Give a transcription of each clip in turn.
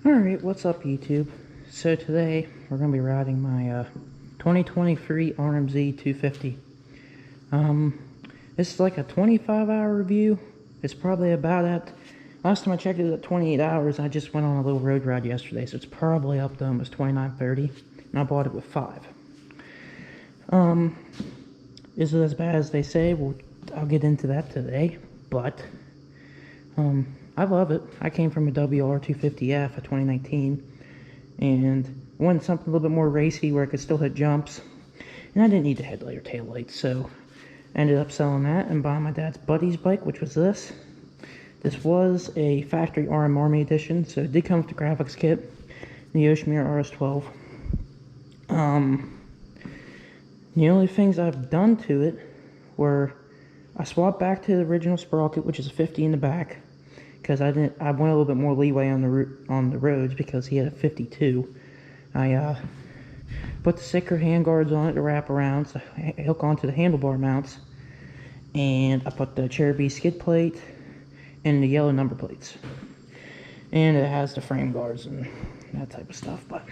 Alright, what's up YouTube? So today we're going to be riding my 2023 RMZ250. This is like a 25-hour review. It's probably about at, last time I checked it was at 28 hours. I just went on a little road ride yesterday, so it's probably up to almost 29, 30. And I bought it with 5. Is it as bad as they say? Well, I'll get into that today, but I love it. I came from a WR250F, a 2019, and wanted something a little bit more racy where I could still hit jumps, and I didn't need the headlight or tail lights, so I ended up selling that and buying my dad's buddy's bike, which was this. This was a factory RM Army edition, so it did come with the graphics kit, the Yoshimura RS12. The only things I've done to it were I swapped back to the original sprocket, which is a 50 in the back, because I wanted a little bit more leeway on the roads because he had a 52. I put the thicker handguards on it to wrap around, so I hook onto the handlebar mounts, and I put the Cherokee skid plate and the yellow number plates, and it has the frame guards and that type of stuff. But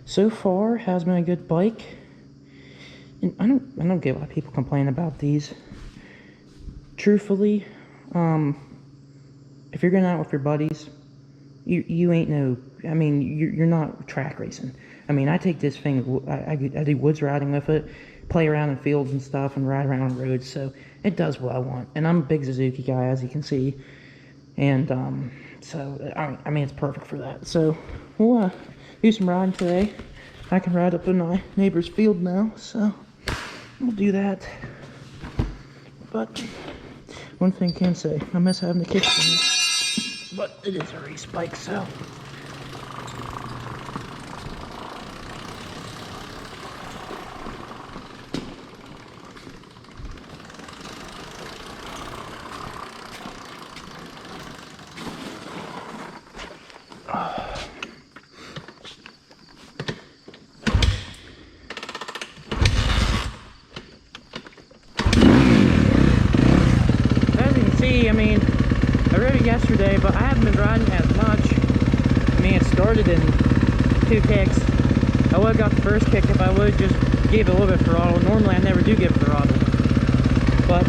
so far has been a good bike, and I don't get why people complain about these. Truthfully, if you're going out with your buddies, you ain't no, I mean, you're not track racing. I mean, I take this thing, I do woods riding with it, play around in fields and stuff, and ride around on roads, so it does what I want. And I'm a big Suzuki guy, as you can see, and so, I mean, it's perfect for that. So, we'll do some riding today. I can ride up in my neighbor's field now, so we'll do that. But one thing I can say, I miss having the kickstand, but it is a race bike, so. I mean, I rode it yesterday, but I haven't been riding as much. I mean, it started in 2 kicks. I would have got the first kick if I would have just gave it a little bit of throttle. Normally, I never do give throttle. But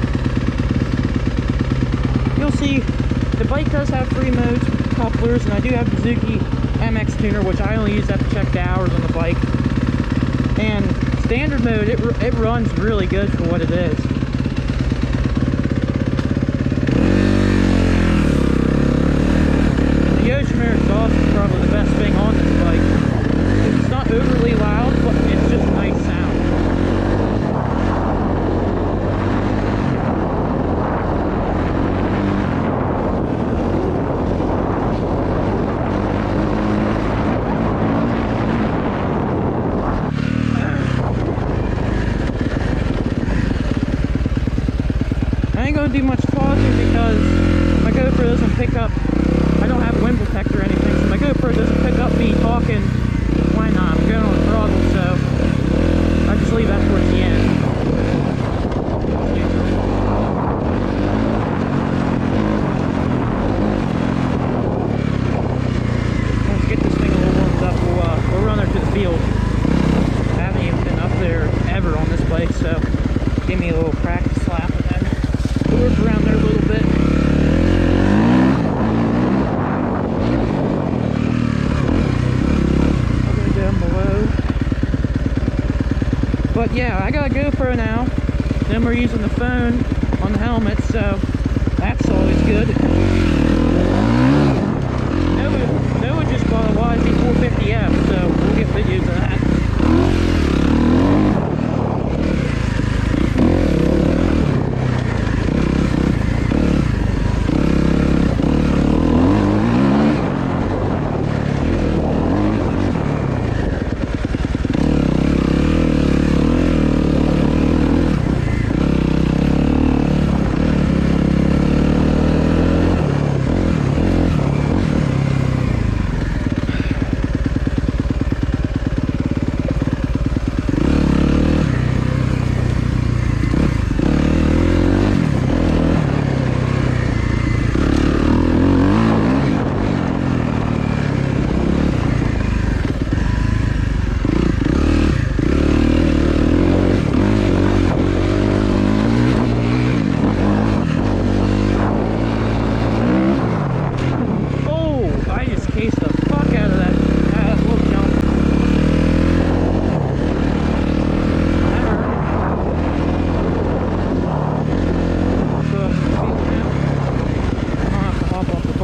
you'll see, the bike does have 3 modes, couplers, and I do have the Suzuki MX tuner, which I only use that to check the hours on the bike. And standard mode, it runs really good for what it is. Exhaust is probably the best thing on this bike. It's not overly loud, but it's just a nice sound. I ain't gonna do much talking because my GoPro doesn't pick up. I don't have a wind protector or anything, so my GoPro doesn't pick up me talking. Why not? I'm going on the throttle, so I just leave that towards the end. Let's get this thing a little warmed up. We'll run her to the field. I haven't even been up there ever on this bike, so give me a little practice lap and then work around there a little bit. But yeah, I got a GoPro now. Then we're using the phone on the helmet, so that's always good. Noah just bought a YZ450F, so we'll get videos of that.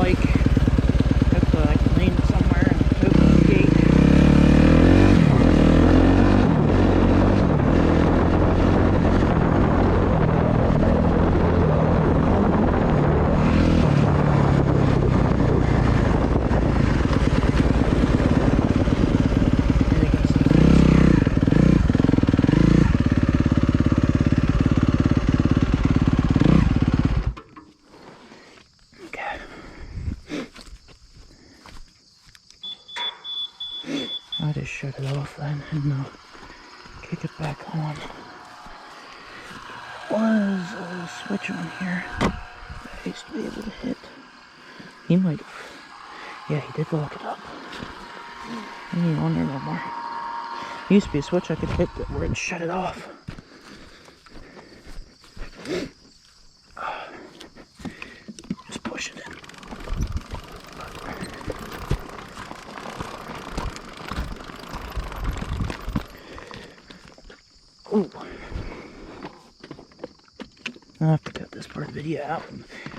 bike. Hopefully I can lean somewhere and open the gate. I just shut it off then and kick it back on. Was a little switch on here that I used to be able to hit. He might have. Yeah, he did lock it up. He ain't on there no more. There used to be a switch I could hit where it shut it off. Just push it in. Ooh. I'll have to cut this part of the video out.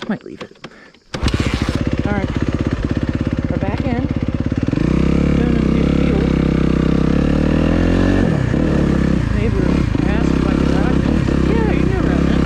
Might leave it. Alright. We're back in. Doing a new field. Neighbor asked if I could ride it. Yeah, you can ride it.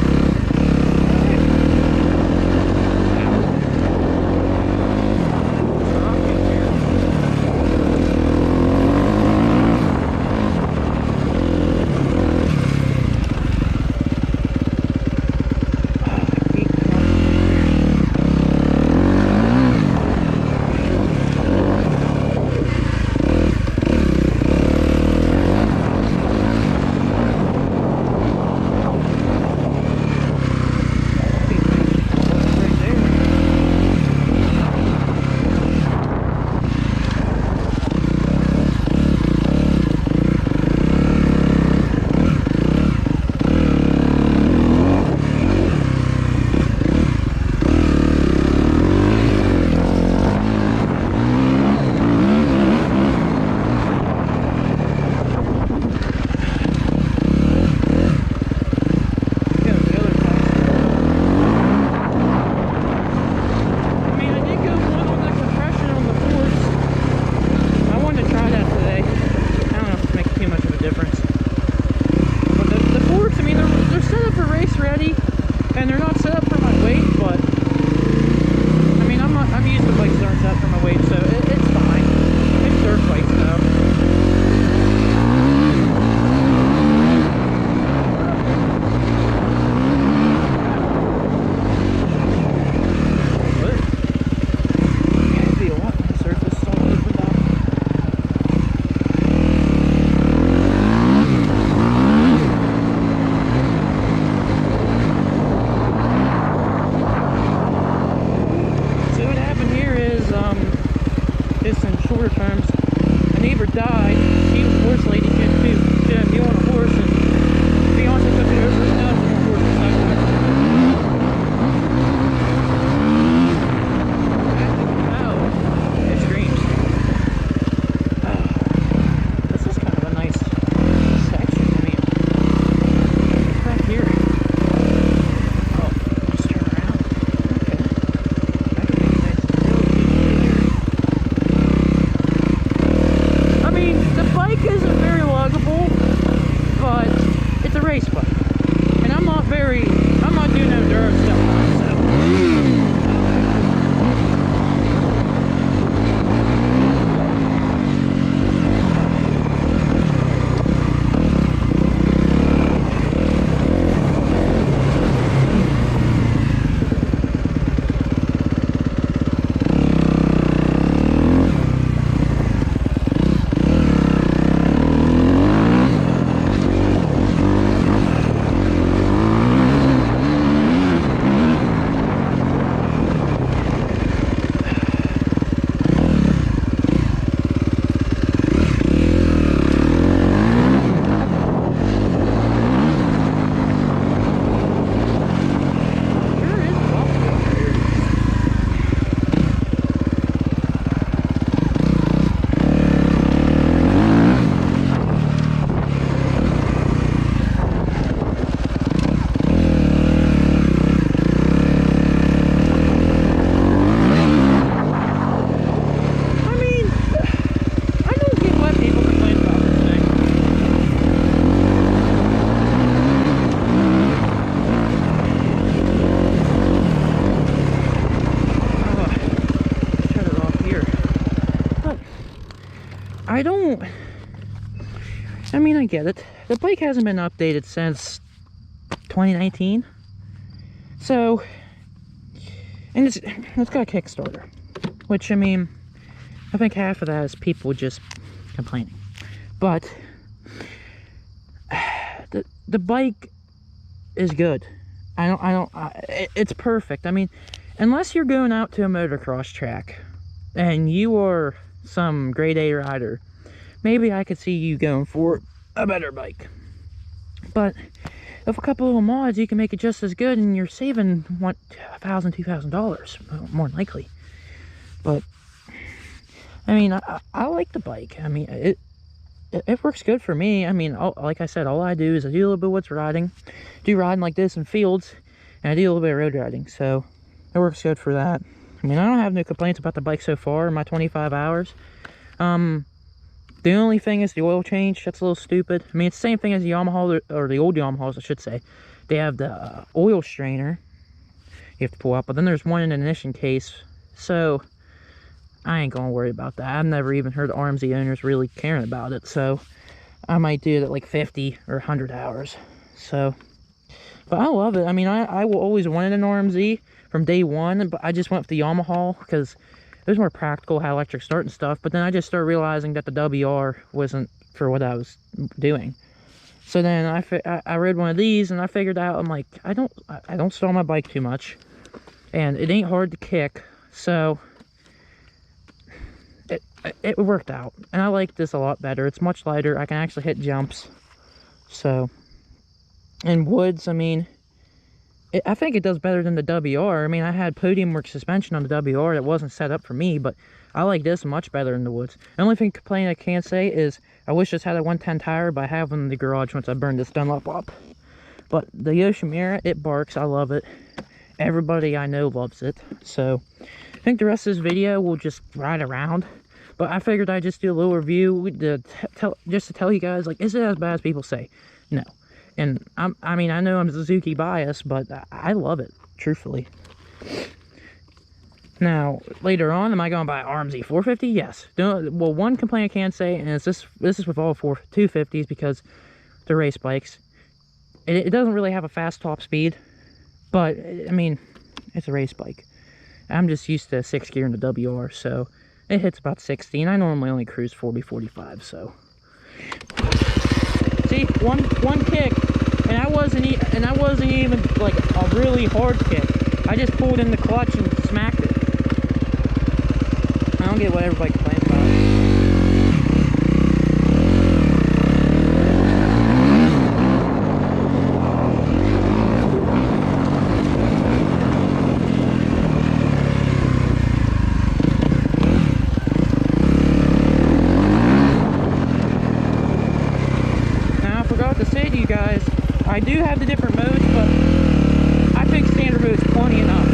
And they're not set up for my weight, but I mean, I'm used to bikes that aren't set up for my weight, so it's fine. It's dirt bikes though. It'd be a lot nicer if this all opened up. Just in shorter terms, a neighbor died. She was a horse lady. She had a mule on a horse, and fiance took it over. Now it's on a horse beside her. Oh, it screams. This is kind of a nice section. I mean, back here. Oh, let's turn around. Okay. That could be a nice little feature. I mean, the bike isn't very I don't... I mean, I get it. The bike hasn't been updated since 2019. So, and it's got a Kickstarter. Which, I mean, I think half of that is people just complaining. But, the bike is good. It's perfect. I mean, unless you're going out to a motocross track and you are some grade A rider, maybe I could see you going for a better bike. But with a couple of mods, you can make it just as good, and you're saving $1,000, $2,000 more than likely. But I mean, I like the bike. I mean, it works good for me. I mean, like I said, all I do is I do a little bit of what's riding, do riding like this in fields, and I do a little bit of road riding, so it works good for that. I mean, I don't have no complaints about the bike so far in my 25 hours. The only thing is the oil change. That's a little stupid. I mean, it's the same thing as the Yamaha, or the old Yamahas, I should say. They have the oil strainer you have to pull out, but then there's one in the ignition case, so I ain't gonna worry about that. I've never even heard RMZ owners really caring about it, so I might do it at like 50 or 100 hours. So, but I love it. I mean, I will always wanted an RMZ from day one, but I just went with the Yamaha because it was more practical, had electric start and stuff. But then I just started realizing that the WR wasn't for what I was doing. So then I rode one of these, and I figured out, I'm like, I don't stall my bike too much, and it ain't hard to kick, so it worked out. And I like this a lot better. It's much lighter. I can actually hit jumps. So, in woods, I mean, I think it does better than the WR. I mean, I had podium work suspension on the WR that wasn't set up for me, but I like this much better in the woods. The only complaint I can say is I wish this had a 110 tire, but I have one in the garage once I burned this Dunlop up. But the Yoshimura, it barks. I love it. Everybody I know loves it. So I think the rest of this video will just ride around. But I figured I'd just do a little review just to tell you guys, like, is it as bad as people say? No. And I mean, I know I'm Suzuki biased, but I love it, truthfully. Now, later on, am I going to buy RMZ250? Yes. Well, one complaint I can say, and it's this is with all 250s because they're race bikes. It doesn't really have a fast top speed, but, I mean, it's a race bike. I'm just used to 6 gear in the WR, so it hits about 60, and I normally only cruise 40, 45, so. See, one kick, and I wasn't even like a really hard kick. I just pulled in the clutch and smacked it. I don't get what everybody complains about. Guys, I do have the different modes, but I think standard mode is plenty enough.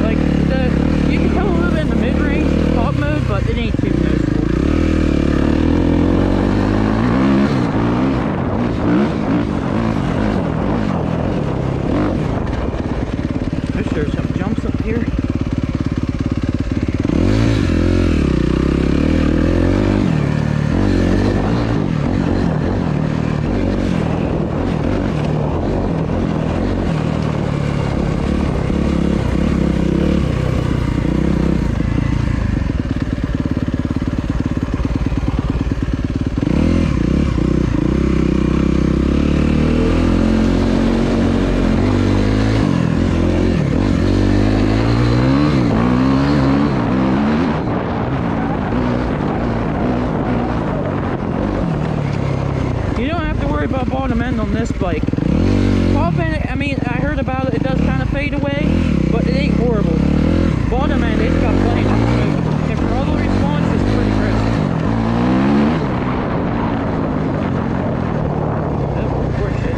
Like, you can tell a little bit in the mid-range top mode, but it ain't too noticeable. There's some jumps up here. About bottom end on this bike. Top end, I mean, I heard about it, it does kind of fade away, but it ain't horrible. Bottom end, it's got plenty of smooth. And throttle response is pretty crisp. Oh, poor shit.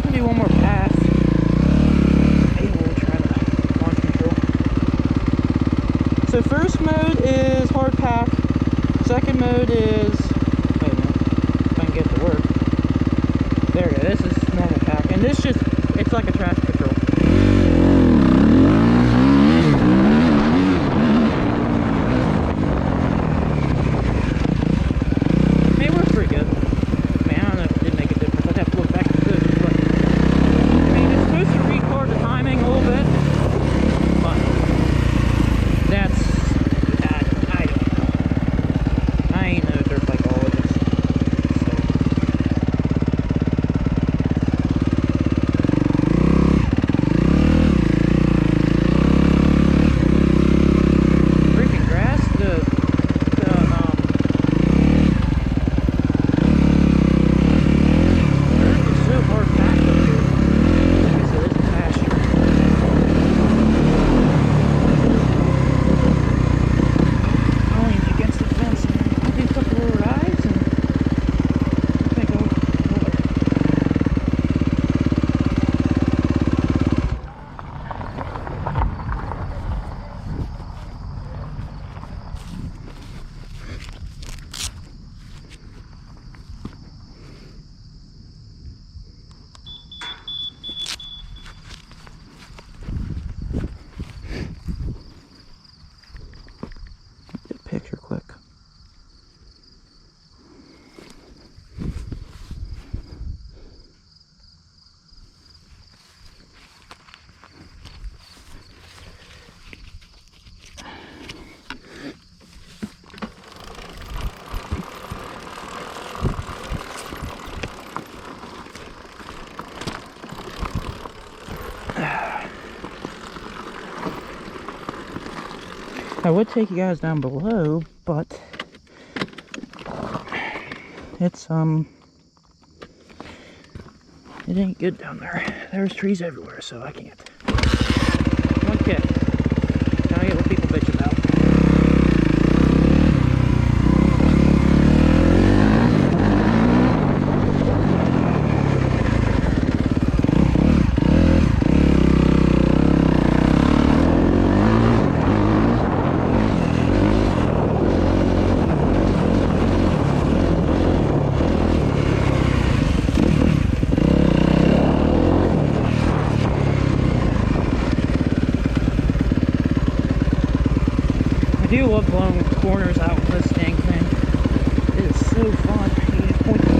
I'll do one more pass. Maybe we'll try the launch control. So first mode is hard pack. Second mode is get to work. There we go. This is normal pack, and this just, it's like a traction control. I would take you guys down below, but it's it ain't good down there. There's trees everywhere, so I can't. Okay, now I get what people bitch about. I do love blowing corners out with this dang thing. It is so fun. You just point the